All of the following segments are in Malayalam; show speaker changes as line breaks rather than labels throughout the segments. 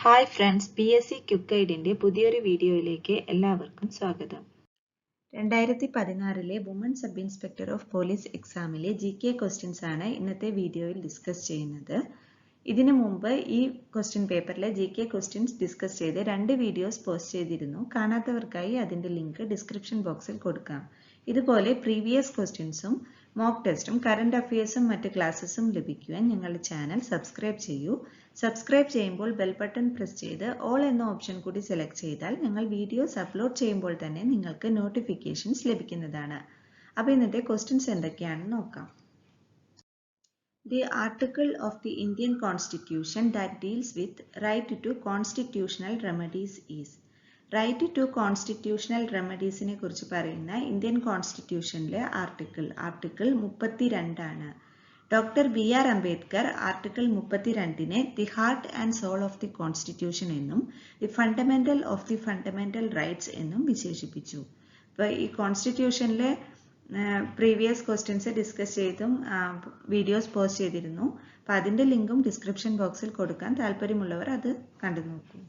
ഹായ് ഫ്രണ്ട്സ്, PSC ക്വിക്ക് ഗൈഡിന്റെ പുതിയൊരു വീഡിയോയിലേക്ക് എല്ലാവർക്കും സ്വാഗതം. 2016 woman sub inspector of police എക്സാമിലെ GK ക്വസ്റ്റ്യൻസ് ആണ് ഇന്നത്തെ വീഡിയോയിൽ ഡിസ്കസ് ചെയ്യുന്നത്. ഇതിനു മുമ്പ് ഈ ക്വസ്റ്റ്യൻ പേപ്പറിലെ GK ക്വസ്റ്റ്യൻസ് ഡിസ്കസ് ചെയ്ത് 2 വീഡിയോസ് പോസ്റ്റ് ചെയ്തിരുന്നു. കാണാത്തവർക്കായി അതിന്റെ ലിങ്ക് ഡിസ്ക്രിപ്ഷൻ ബോക്സിൽ കൊടുക്കാം. ഇതുപോലെ പ്രീവിയസ് ക്വസ്റ്റ്യൻസും മോക്ക് ടെസ്റ്റും കറന്റ് അഫയേഴ്സും മറ്റ് ക്ലാസ്സസും ലഭിക്കുവാൻ ഞങ്ങളുടെ ചാനൽ സബ്സ്ക്രൈബ് ചെയ്യൂ. സബ്സ്ക്രൈബ് ചെയ്യുമ്പോൾ ബെൽ ബട്ടൺ പ്രസ് ചെയ്ത് ഓൾ എന്ന ഓപ്ഷൻ കൂടി സെലക്ട് ചെയ്താൽ ഞങ്ങൾ വീഡിയോസ് അപ്ലോഡ് ചെയ്യുമ്പോൾ തന്നെ നിങ്ങൾക്ക് നോട്ടിഫിക്കേഷൻസ് ലഭിക്കുന്നതാണ്. അപ്പോൾ ഇന്നത്തെ ക്വസ്റ്റ്യൻസ് എന്തൊക്കെയാണെന്ന് നോക്കാം. The article of the Indian Constitution that deals with right to constitutional remedies is. Right to constitutional റെമഡീസിനെ കുറിച്ച് പറയുന്ന ഇന്ത്യൻ കോൺസ്റ്റിറ്റ്യൂഷനിലെ ആർട്ടിക്കിൾ 32 ആണ്. ഡോക്ടർ BR അംബേദ്കർ ആർട്ടിക്കിൾ 32നെ the heart and soul of the constitution എന്നും the fundamental of the fundamental rights എന്നും വിശേഷിപ്പിച്ചു. അപ്പോൾ ഈ കോൺസ്റ്റിറ്റ്യൂഷനിലെ പ്രീവിയസ് ക്വസ്റ്റ്യൻസ് ഡിസ്കസ് ചെയ്തും വീഡിയോസ് പോസ്റ്റ് ചെയ്തിരുന്നു. അപ്പോൾ അതിൻ്റെ ലിങ്കും ഡിസ്ക്രിപ്ഷൻ ബോക്സിൽ കൊടുക്കാൻ താല്പര്യമുള്ളവർ അത് കണ്ടു നോക്കൂ.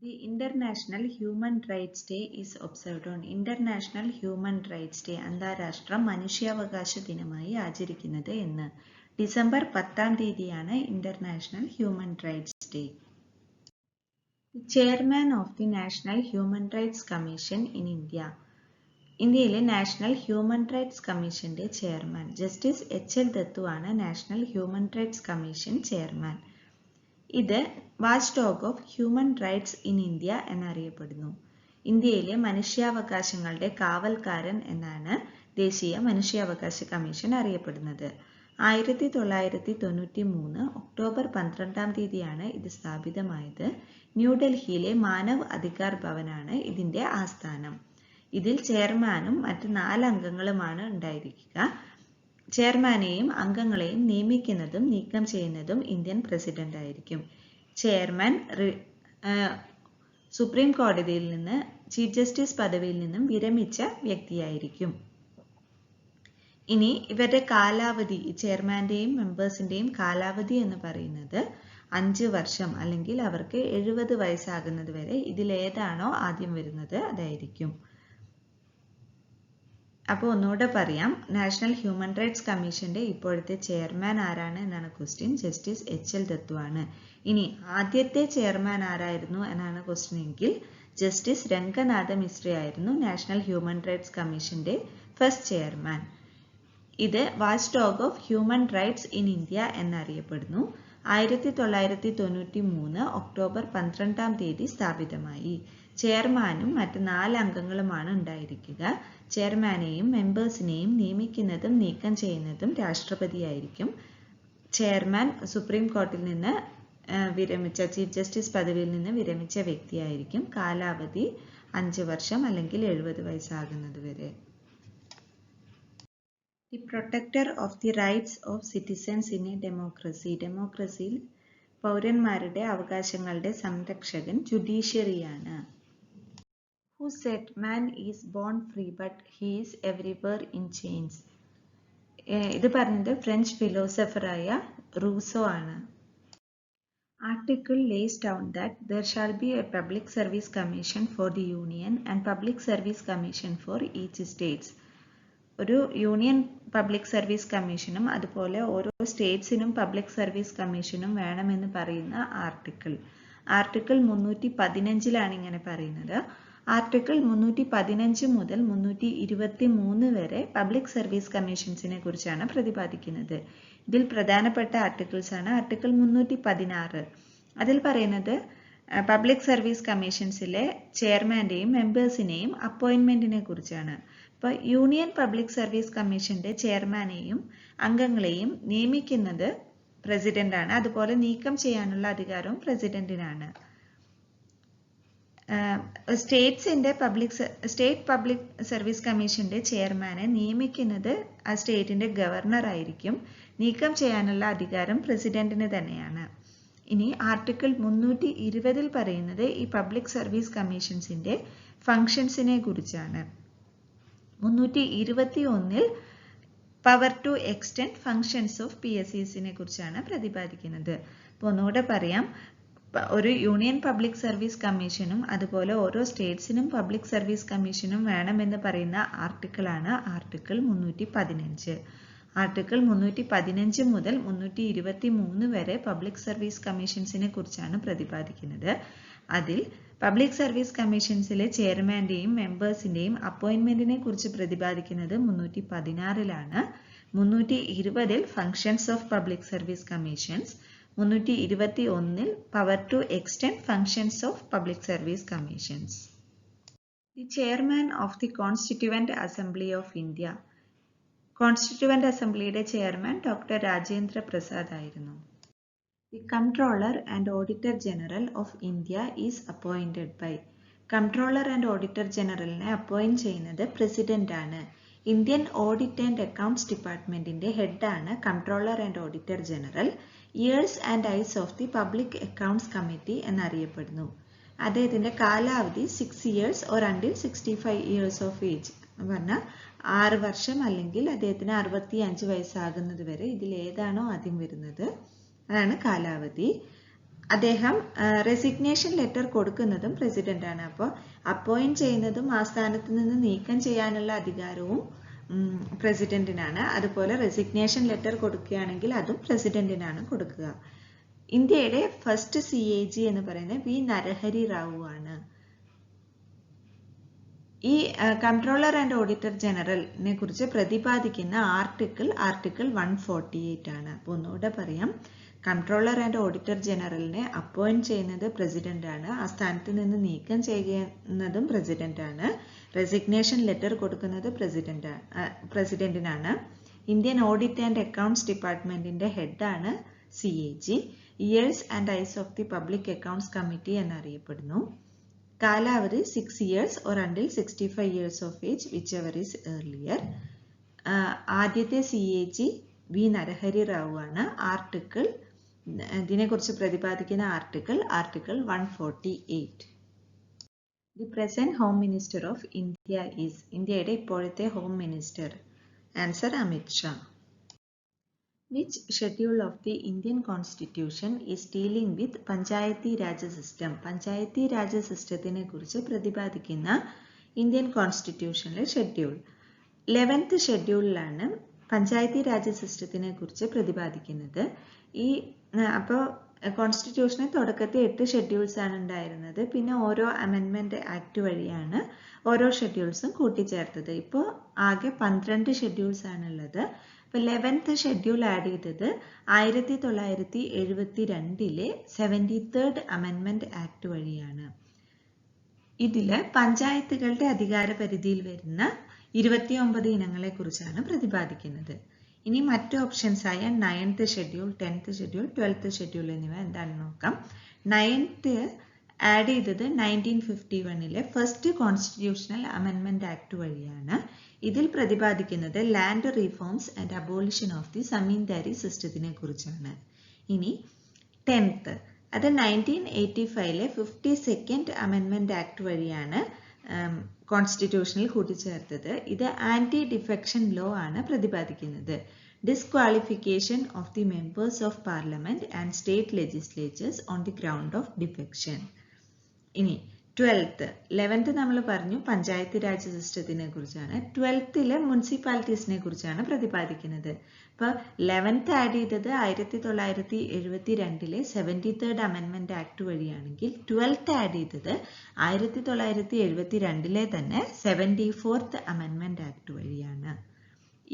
The International Human Rights Day is observed on. International Human Rights Day അന്താരാഷ്ട്ര മനുഷ്യാവകാശ ദിനമായി ആചരിക്കുന്നത് എന്ന്. ഡിസംബർ 10-ാം തീയതിയാണ് international human rights day. Chairman of the national human rights commission in India. ഇന്ത്യയിലെ നാഷണൽ ഹ്യൂമൻ റൈറ്റ്സ് കമ്മീഷന്റെ ചെയർമാൻ ജസ്റ്റിസ് HL ദത്തു ആണ് national human rights commission chairman. ഇത് watchdog of human rights in India എന്നറിയപ്പെടുന്നു. ഇന്ത്യയിലെ മനുഷ്യാവകാശങ്ങളുടെ കാവൽക്കാരൻ എന്നാണ് ദേശീയ മനുഷ്യാവകാശ കമ്മീഷൻ അറിയപ്പെടുന്നത്. 1993 ഒക്ടോബർ 12-ാം തീയതിയാണ് ഇത് സ്ഥാപിതമായത്. ന്യൂഡൽഹിയിലെ മാനവ് അധികാർ ഭവനാണ് ഇതിന്റെ ആസ്ഥാനം. ഇതിൽ ചെയർമാനും മറ്റ് 4 അംഗങ്ങളുമാണ് ഉണ്ടായിരിക്കുക. ചെയർമാനെയും അംഗങ്ങളെയും നിയമിക്കുന്നതും നീക്കം ചെയ്യുന്നതും ഇന്ത്യൻ പ്രസിഡന്റ് ആയിരിക്കും. ചെയർമാൻ സുപ്രീം കോടതിയിൽ നിന്ന് ചീഫ് ജസ്റ്റിസ് പദവിയിൽ നിന്നും വിരമിച്ച വ്യക്തിയായിരിക്കും. ഇനി ഇവരുടെ കാലാവധി, ചെയർമാന്റെയും മെമ്പേഴ്സിന്റെയും കാലാവധി എന്ന് പറയുന്നത് 5 വർഷം അല്ലെങ്കിൽ അവർക്ക് 70 വയസ്സാകുന്നത് വരെ ഇതിലേതാണോ ആദ്യം വരുന്നത് അതായിരിക്കും. അപ്പോൾ ഒന്നുകൂടെ പറയാം, നാഷണൽ ഹ്യൂമൻ റൈറ്റ്സ് കമ്മീഷന്റെ ഇപ്പോഴത്തെ ചെയർമാൻ ആരാണ് എന്നാണ് ക്വസ്റ്റ്യൻ. ജസ്റ്റിസ് HL ദത്തു ആണ്. ഇനി ആദ്യത്തെ ചെയർമാൻ ആരായിരുന്നു എന്നാണ് ക്വസ്റ്റ്യൻ എങ്കിൽ ജസ്റ്റിസ് രംഗനാഥ മിശ്ര ആയിരുന്നു നാഷണൽ ഹ്യൂമൻ റൈറ്റ്സ് കമ്മീഷന്റെ ഫസ്റ്റ് ചെയർമാൻ. ഇത് watchdog of human rights in India എന്നറിയപ്പെടുന്നു. 1993 ഒക്ടോബർ 12-ാം തീയതി സ്ഥാപിതമായി. ചെയർമാനും മറ്റ് 4 അംഗങ്ങളുമാണ് ഉണ്ടായിരിക്കുക. ചെയർമാനെയും മെമ്പേഴ്സിനെയും നിയമിക്കുന്നതും നീക്കം ചെയ്യുന്നതും രാഷ്ട്രപതിയായിരിക്കും. ചെയർമാൻ സുപ്രീം കോടതിയിൽ നിന്ന് വിരമിച്ച, ചീഫ് ജസ്റ്റിസ് പദവിയിൽ നിന്ന് വിരമിച്ച വ്യക്തിയായിരിക്കും. കാലാവധി 5 വർഷം അല്ലെങ്കിൽ 70 വയസ്സാകുന്നത് വരെ. The protector of the rights of citizens in a democracy. ഡെമോക്രസിയിൽ പൗരന്മാരുടെ അവകാശങ്ങളുടെ സംരക്ഷകൻ ജുഡീഷ്യറിയാണ്. Who said man is born free but he is everywhere in chains. ഇത് പറഞ്ഞത് ഫ്രഞ്ച് ഫിലോസഫറായ റൂസോ ആണ്. Article lays down that there shall be a public service commission for the union and public service commission for each states. ഒരു യൂണിയൻ പബ്ലിക് സർവീസ് കമ്മീഷനും അതുപോലെ ഓരോ സ്റ്റേറ്റ്സിനും പബ്ലിക് സർവീസ് കമ്മീഷനും വേണമെന്ന് പറയുന്ന ആർട്ടിക്കിൾ 315 ഇങ്ങനെ പറയുന്നത്. ആർട്ടിക്കിൾ 315 മുതൽ 323 വരെ പബ്ലിക് സർവീസ് കമ്മീഷൻസിനെ കുറിച്ചാണ് പ്രതിപാദിക്കുന്നത്. ഇതിൽ പ്രധാനപ്പെട്ട ആർട്ടിക്കിൾസ് ആണ് ആർട്ടിക്കിൾ 316. അതിൽ പറയുന്നത് പബ്ലിക് സർവീസ് കമ്മീഷൻസിലെ ചെയർമാന്റെയും മെമ്പേഴ്സിനെയും അപ്പോയിന്റ്മെന്റിനെ കുറിച്ചാണ്. ഇപ്പോൾ യൂണിയൻ പബ്ലിക് സർവീസ് കമ്മീഷന്റെ ചെയർമാനെയും അംഗങ്ങളെയും നിയമിക്കുന്നത് പ്രസിഡന്റ് ആണ്. അതുപോലെ നീക്കം ചെയ്യാനുള്ള അധികാരവും പ്രസിഡന്റിനാണ്. സ്റ്റേറ്റ് പബ്ലിക് സർവീസ് കമ്മീഷന്റെ ചെയർമാനെ നിയമിക്കുന്നത് ആ സ്റ്റേറ്റിന്റെ ഗവർണർ ആയിരിക്കും. നീക്കം ചെയ്യാനുള്ള അധികാരം പ്രസിഡന്റിന് തന്നെയാണ്. ഇനി ആർട്ടിക്കിൾ 320 പറയുന്നത് ഈ പബ്ലിക് സർവീസ് കമ്മീഷൻസിന്റെ ഫങ്ഷൻസിനെ കുറിച്ചാണ്. 321 power to extend functions of PSCs കുറിച്ചാണ് പ്രതിപാദിക്കുന്നത്. അപ്പോൾ ഒന്നുകൂടെ പറയാം, ഒരു യൂണിയൻ പബ്ലിക് സർവീസ് കമ്മീഷനും അതുപോലെ ഓരോ സ്റ്റേറ്റ്സിനും പബ്ലിക് സർവീസ് കമ്മീഷനും വേണമെന്ന് പറയുന്ന ആർട്ടിക്കിളാണ് ആർട്ടിക്കിൾ 315. ആർട്ടിക്കിൾ 315 മുതൽ 323 വരെ പബ്ലിക് സർവീസ് കമ്മീഷൻസിനെ കുറിച്ചാണ് പ്രതിപാദിക്കുന്നത്. അതിൽ പബ്ലിക് സർവീസ് കമ്മീഷൻസിലെ ചെയർമാന്റെയും മെമ്പേഴ്സിന്റെയും അപ്പോയിന്റ്മെന്റിനെ കുറിച്ച് പ്രതിപാദിക്കുന്നത് 316ലാണ്. 320ൽ functions of public service commissions, 321ൽ power to extend functions of public service commissions. The chairman of the constituent assembly of India. Constituent അസംബ്ലിയുടെ ചെയർമാൻ ഡോക്ടർ രാജേന്ദ്ര പ്രസാദ് ആയിരുന്നു. The controller and auditor general of India is appointed by. Controller and auditor ജനറലിനെ അപ്പോയിന്റ് ചെയ്യുന്നത് പ്രസിഡന്റ് ആണ്. ഇന്ത്യൻ ഓഡിറ്റ് ആൻഡ് അക്കൗണ്ട്സ് ഡിപ്പാർട്ട്മെന്റിന്റെ ഹെഡാണ് controller and auditor general. Ears and eyes of the public accounts committee എന്നറിയപ്പെടുന്നു. അദ്ദേഹത്തിന്റെ കാലാവധി 6 years or until 65 years of age എന്ന് പറഞ്ഞാൽ 6 വർഷം അല്ലെങ്കിൽ അദ്ദേഹത്തിന് 65 വയസ്സാകുന്നത് വരെ ഇതിൽ ഏതാണോ ആദ്യം വരുന്നത് അതാണ് കാലാവധി. അദ്ദേഹം റെസിഗ്നേഷൻ ലെറ്റർ കൊടുക്കുന്നതും പ്രസിഡന്റ് ആണ്. അപ്പോൾ അപ്പോയിന്റ് ചെയ്യുന്നതും ആ സ്ഥാനത്ത് നിന്ന് നീക്കം ചെയ്യാനുള്ള അധികാരവും പ്രസിഡന്റിനാണ്. അതുപോലെ റെസിഗ്നേഷൻ ലെറ്റർ കൊടുക്കുകയാണെങ്കിൽ അതും പ്രസിഡന്റിനാണ് കൊടുക്കുക. ഇന്ത്യയുടെ ഫസ്റ്റ് CAG എന്ന് പറയുന്നത് വി നരഹരി റാവു ആണ്. ഈ കൺട്രോളർ ആൻഡ് ഓഡിറ്റർ ജനറലിനെ കുറിച്ച് പ്രതിപാദിക്കുന്ന ആർട്ടിക്കിൾ 148 ആണ്. അപ്പോൾ ഒന്നുകൂടെ പറയാം, കൺട്രോളർ ആൻഡ് ഓഡിറ്റർ ജനറലിനെ അപ്പോയിന്റ് ചെയ്യുന്നത് പ്രസിഡന്റ് ആണ്. ആ സ്ഥാനത്ത് നിന്ന് നീക്കം ചെയ്യുന്നതും പ്രസിഡന്റ് ആണ്. റെസിഗ്നേഷൻ ലെറ്റർ കൊടുക്കുന്നത് പ്രസിഡന്റിനാണ്. ഇന്ത്യൻ ഓഡിറ്റ് ആൻഡ് അക്കൗണ്ട്സ് ഡിപ്പാർട്ട്മെന്റിന്റെ ഹെഡാണ് CAG. Ears and eyes of the public accounts committee എന്നറിയപ്പെടുന്നു. കാലാവധി 6 years or until 65 years of age, whichever is earlier. ആദ്യത്തെ CAG വി നരഹരി റാവു ആണ്. ആർട്ടിക്കിൾ ഇതിനെക്കുറിച്ച് പ്രതിപാദിക്കുന്ന article 148. The present home minister of India is. ഇന്ത്യയുടെ ഇപ്പോഴത്തെ home minister. Answer Amit Shah. Which schedule of the Indian Constitution is dealing with Panchayati Raj system? Panchayati Raj സിസ്റ്റത്തിനെ കുറിച്ച് പ്രതിപാദിക്കുന്ന ഇന്ത്യൻ കോൺസ്റ്റിറ്റ്യൂഷനിലെ ഷെഡ്യൂൾ 11th ഷെഡ്യൂളിലാണ് പഞ്ചായത്തി രാജ് സിസ്റ്റത്തിനെ കുറിച്ച് പ്രതിപാദിക്കുന്നത്. അപ്പോൾ കോൺസ്റ്റിറ്റ്യൂഷന് തുടക്കത്തിൽ 8 ഷെഡ്യൂൾസ് ആണ് ഉണ്ടായിരുന്നത്. പിന്നെ ഓരോ അമെൻമെന്റ് ആക്ട് വഴിയാണ് ഓരോ ഷെഡ്യൂൾസും കൂട്ടിച്ചേർത്തത്. ഇപ്പോൾ ആകെ 12 ഷെഡ്യൂൾസ് ആണുള്ളത്. അപ്പോൾ 11th ഷെഡ്യൂൾ ആഡ് ചെയ്തത് 1972 73rd അമെൻമെന്റ് ആക്ട് വഴിയാണ്. ഇതില് പഞ്ചായത്തുകളുടെ അധികാര പരിധിയിൽ വരുന്ന 29 ഇനങ്ങളെ കുറിച്ചാണ് പ്രതിപാദിക്കുന്നത്. ഇനി മറ്റു ഓപ്ഷൻസ് ആയ 9th schedule, 10th schedule, 12th schedule എന്നിവ എന്താണെന്ന് നോക്കാം. 9th ആഡ് ചെയ്തത് 1951 ഫസ്റ്റ് കോൺസ്റ്റിറ്റ്യൂഷണൽ അമെൻമെന്റ് ആക്ട് വഴിയാണ്. ഇതിൽ പ്രതിപാദിക്കുന്നത് land reforms and abolition of the zamindari സിസ്റ്റത്തിനെ കുറിച്ചാണ്. ഇനി 10th അത് 1985 52nd അമെൻമെന്റ് ആക്ട് വഴിയാണ് കോൺസ്റ്റിറ്റ്യൂഷനിൽ കൂട്ടിച്ചേർത്തത്. ഇത് ആന്റി ഡിഫെക്ഷൻ ലോ ആണ് പ്രതിപാദിക്കുന്നത്. Disqualification of the members of parliament and state legislatures on the ground of defection. ഇനി 12th 11th നമ്മൾ പറഞ്ഞു പഞ്ചായത്ത് രാജ് സിസ്റ്റത്തിനെ കുറിച്ചാണ്. 12th മുനിസിപ്പാലിറ്റീസിനെ കുറിച്ചാണ് പ്രതിപാദിക്കുന്നത്. അപ്പോൾ 11th ആഡ് ചെയ്തത് 1972 73rd അമെൻമെന്റ് ആക്ട് വഴിയാണെങ്കിൽ 12th ആഡ് ചെയ്തത് 1972 തന്നെ 74th അമെൻമെന്റ് ആക്ട് വഴിയാണ്.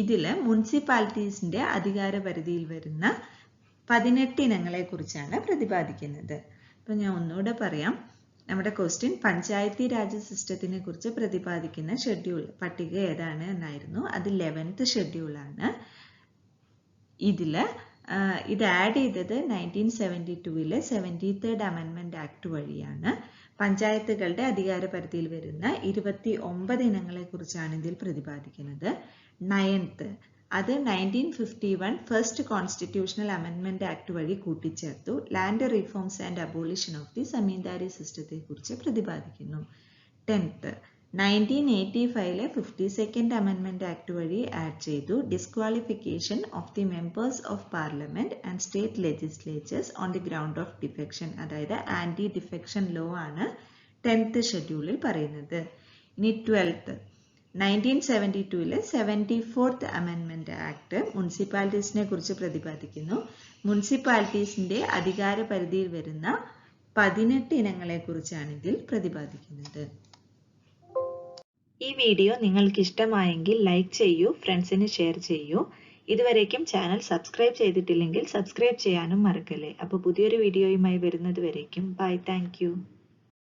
ഇതിൽ മുനിസിപ്പാലിറ്റീസിന്റെ അധികാര പരിധിയിൽ വരുന്ന 18 ഇനങ്ങളെ കുറിച്ചാണ് പ്രതിപാദിക്കുന്നത്. അപ്പോൾ ഞാൻ ഒന്നുകൂടെ പറയാം. നമ്മുടെ ക്വസ്റ്റ്യൻ പഞ്ചായത്തി രാജ് സിസ്റ്റത്തിനെ കുറിച്ച് പ്രതിപാദിക്കുന്ന ഷെഡ്യൂൾ പട്ടിക ഏതാണ് എന്നായിരുന്നു. അത് 11th ഷെഡ്യൂളാണ്. ഇത് ആഡ് ചെയ്തത് 1972 73rd അമെൻമെന്റ് ആക്ട് വഴിയാണ്. പഞ്ചായത്തുകളുടെ അധികാര പരിധിയിൽ വരുന്ന 29 ഇനങ്ങളെ കുറിച്ചാണ് ഇതിൽ പ്രതിപാദിക്കുന്നത്. 9th അത് 1951 ഫസ്റ്റ് കോൺസ്റ്റിറ്റ്യൂഷണൽ അമെൻമെന്റ് ആക്ട് വഴി കൂട്ടിച്ചേർത്തു. Land reforms and abolition of the zamindari സിസ്റ്റത്തെ കുറിച്ച് പ്രതിപാദിക്കുന്നു. 10th 1985 52nd അമെൻമെൻറ്റ് ആക്ട് വഴി ആഡ് ചെയ്തു disqualification of the members of parliament and state legislatures on the ground of defection. അതായത് ആൻറ്റി ഡിഫെക്ഷൻ ലോ ആണ് 10th ഷെഡ്യൂളിൽ പറയുന്നത്. ഇനി 12th 1972 74th അമെൻമെൻറ്റ് ആക്ട് മുനിസിപ്പാലിറ്റീസിനെ കുറിച്ച് പ്രതിപാദിക്കുന്നു. മുനിസിപ്പാലിറ്റീസിൻ്റെ അധികാര പരിധിയിൽ വരുന്ന 18 ഇനങ്ങളെ കുറിച്ചാണ് ഇതിൽ പ്രതിപാദിക്കുന്നത്. ഈ വീഡിയോ നിങ്ങൾക്ക് ഇഷ്ടമായെങ്കിൽ ലൈക്ക് ചെയ്യൂ, ഫ്രണ്ട്സിന് ഷെയർ ചെയ്യൂ. ഇതുവരേക്കും ചാനൽ സബ്സ്ക്രൈബ് ചെയ്തിട്ടില്ലെങ്കിൽ സബ്സ്ക്രൈബ് ചെയ്യാനും മറക്കല്ലേ. അപ്പോൾ പുതിയൊരു വീഡിയോയുമായി വരുന്നത് വരേക്കും ബൈ. Thank you.